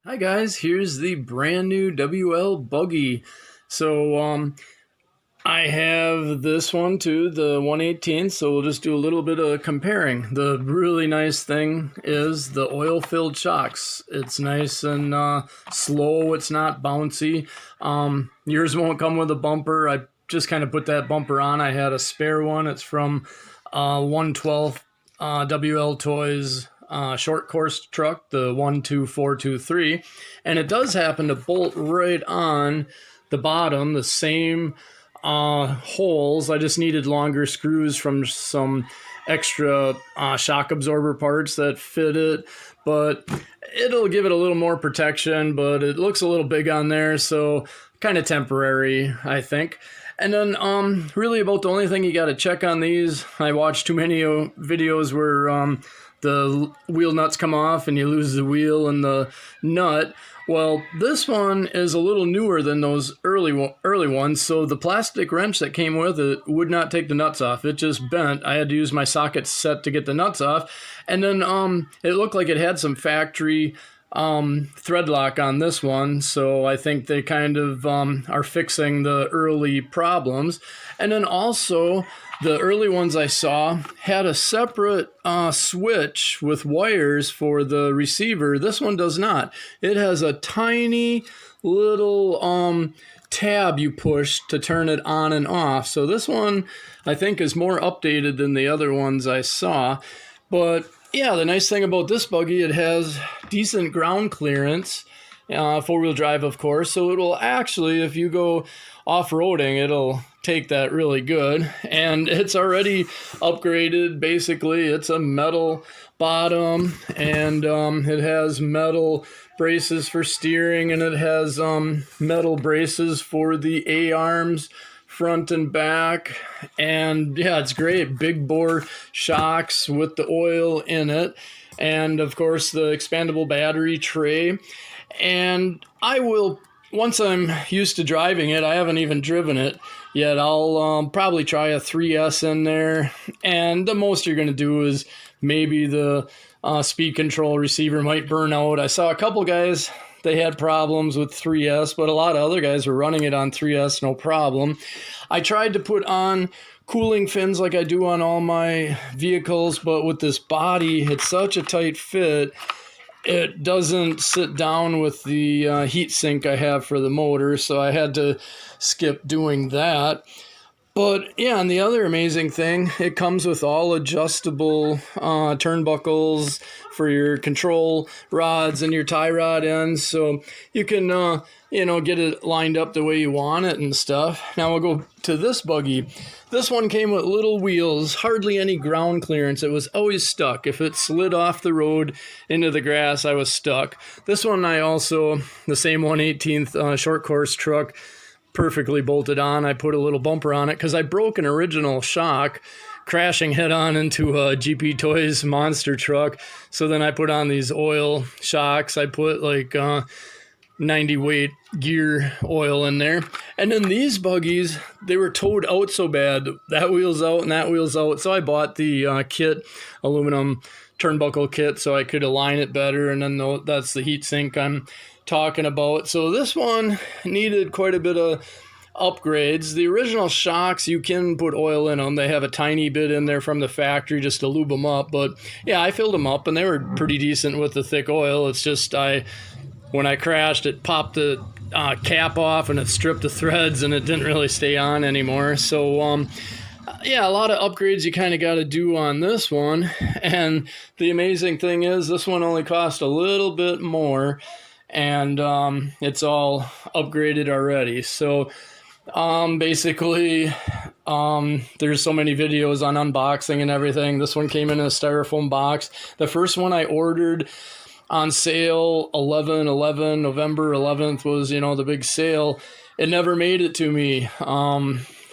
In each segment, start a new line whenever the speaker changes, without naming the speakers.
Hi guys, here's the brand new WL Buggy. I have this one too, the 118, so we'll just do a little bit of comparing. The really nice thing is the oil-filled shocks. It's nice and slow, it's not bouncy. Yours won't come with a bumper. I just kind of put that bumper on. I had a spare one. It's from 112 WLtoys short course truck, the 12423, and it does happen to bolt right on the bottom, the same holes. I just needed longer screws from some extra shock absorber parts that fit it, but it'll give it a little more protection, but it looks a little big on there, so kind of temporary, I think. And then really about the only thing you got to check on these, I watched too many videos where the wheel nuts come off and you lose the wheel and the nut. Well, this one is a little newer than those early ones, so the plastic wrench that came with it would not take the nuts off. It just bent. I had to use my socket set to get the nuts off, and then it looked like it had some factory thread lock on this one, so I think they kind of are fixing the early problems. And then also the early ones I saw had a separate switch with wires for the receiver. This one does not. It has a tiny little tab you push to turn it on and off. So this one I think is more updated than the other ones I saw. But yeah, the nice thing about this buggy, it has decent ground clearance, four-wheel drive, of course. So it will actually, if you go off-roading, it'll take that really good. And it's already upgraded. Basically, it's a metal bottom, and it has metal braces for steering, and it has metal braces for the A-arms, front and back. And yeah, it's great. Big bore shocks with the oil in it, and of course the expandable battery tray. And I will, once I'm used to driving it, I haven't even driven it yet, I'll probably try a 3S in there, and the most you're going to do is maybe the speed control receiver might burn out. I saw a couple guys, they had problems with 3S, but a lot of other guys were running it on 3S, no problem. I tried to put on cooling fins like I do on all my vehicles, but with this body, it's such a tight fit, it doesn't sit down with the heat sink I have for the motor, so I had to skip doing that. But yeah, and the other amazing thing, it comes with all adjustable turnbuckles for your control rods and your tie rod ends, so you can get it lined up the way you want it and stuff. Now we'll go to this buggy. This one came with little wheels, hardly any ground clearance. It was always stuck. If it slid off the road into the grass, I was stuck. This one I also, the same 1/18 short course truck, perfectly bolted on. I put a little bumper on it because I broke an original shock crashing head on into a GP Toys monster truck. So then I put on these oil shocks. I put like 90 weight gear oil in there. And then these buggies, they were towed out so bad. That wheel's out and that wheel's out. So I bought the kit, aluminum turnbuckle kit, so I could align it better. And then that's the heat sink I'm talking about. So this one needed quite a bit of upgrades. The original shocks, you can put oil in them. They have a tiny bit in there from the factory just to lube them up. But yeah, I filled them up and they were pretty decent with the thick oil. It's just when I crashed, it popped the cap off and it stripped the threads and it didn't really stay on anymore. So yeah, a lot of upgrades you kind of got to do on this one. And the amazing thing is this one only cost a little bit more, and it's all upgraded already. So basically there's so many videos on unboxing and everything. This one came in a styrofoam box. The first one I ordered on sale 11/11, November 11th was the big sale. It never made it to me.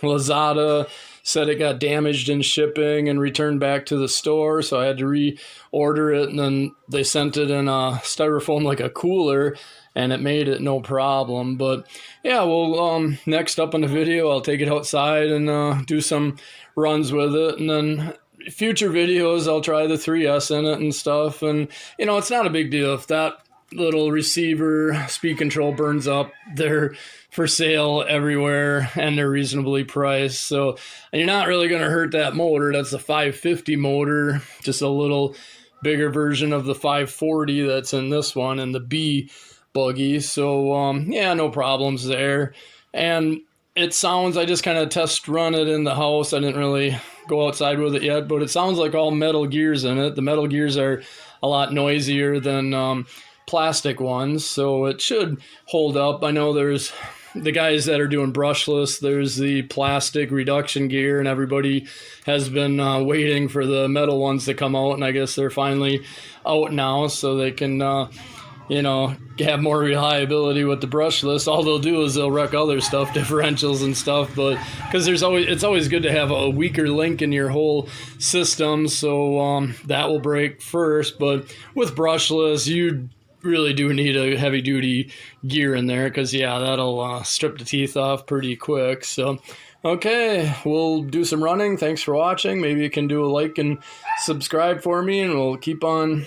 Lazada said it got damaged in shipping and returned back to the store, so I had to reorder it, and then they sent it in a styrofoam like a cooler, and it made it no problem. But yeah, well, next up in the video, I'll take it outside and do some runs with it, and then future videos, I'll try the 3S in it and stuff. And, it's not a big deal. If that little receiver speed control burns up. They're for sale everywhere and they're reasonably priced. So you're not really going to hurt that motor. That's the 550 motor, just a little bigger version of the 540 that's in this one and the B Buggy. So yeah, no problems there. And it sounds, I just kind of test run it in the house. I didn't really go outside with it yet, but it sounds like all metal gears in it. The metal gears are a lot noisier than plastic ones, so it should hold up. I know there's the guys that are doing brushless, there's the plastic reduction gear, and everybody has been waiting for the metal ones to come out, and I guess they're finally out now, so they can have more reliability with the brushless. All they'll do is they'll wreck other stuff, differentials and stuff, but because it's always good to have a weaker link in your whole system, so that will break first. But with brushless, you really do need a heavy duty gear in there, because yeah, that'll strip the teeth off pretty quick. So okay, we'll do some running. Thanks for watching. Maybe you can do a like and subscribe for me, and we'll keep on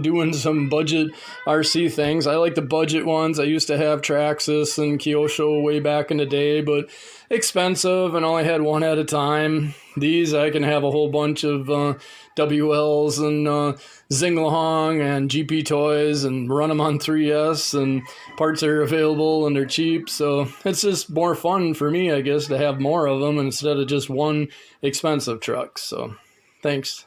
doing some budget RC things. I like the budget ones. I used to have Traxxas and Kyosho way back in the day, but expensive and only had one at a time. These I can have a whole bunch of WLs and Zinglehong and WLtoys and run them on 3S, and parts are available and they're cheap. So it's just more fun for me, I guess, to have more of them instead of just one expensive truck. So thanks.